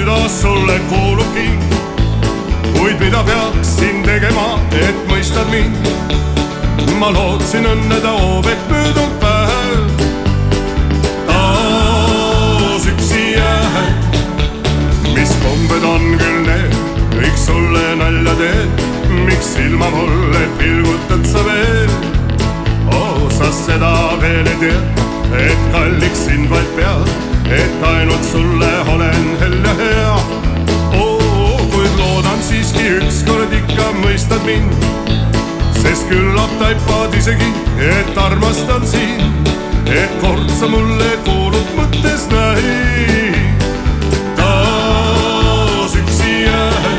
süda sulle kuulubki, kuid mida peaksin tegema, et mõistad mind? Ma lootsin õnneda hoovek möödunud päev, taas üksi jääd. Mis kombed on küll need, kõik sulle nalja teed, miks silma mulle pilgutad sa veel? Sa seda veel ei tea, et kalliks sind vaid pead, et ainult sulle olen hell ja hea. Kuid loodan siiski ükskord ikka mõistad mind, sest küllap taipad isegi, et armastan sind, et kord sa mulle kuulud mõttes näid, taas üksi jääd.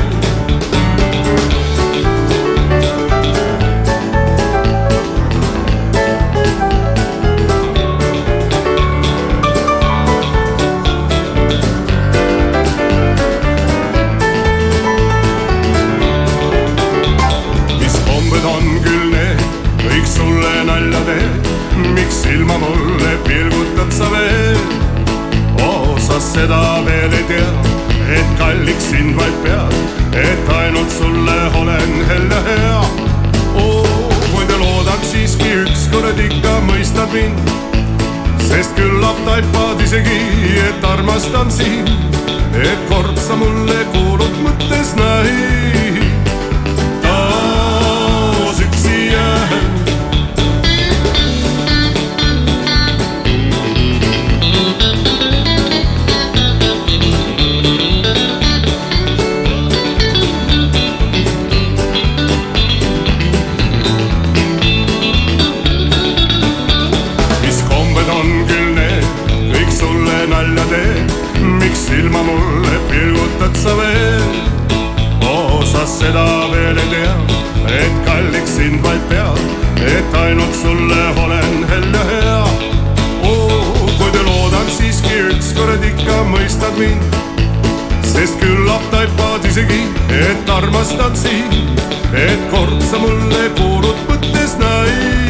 Miks silma mulle pilgutad sa veel? Sa seda veel ei tea, et kalliks sind vaid pead, et ainult sulle olen hell ja hea. Kuid loodan siiski ükskord ikka mõistad mind, sest küllap taipad isegi, et armastan sind, et kord sa mulle kuulud mõttes näid, taas üksi jääd. Miks silma mulle pilgutad sa veel? Sa seda veel ei tea, et kalliks sind vaid pead, et ainult sulle olen hell ja hea. Kuid loodan siiski ükskord ikka mõistad mind, sest küllap taipad isegi, et armastan sind, et kord sa mulle kuulud mõttes näid.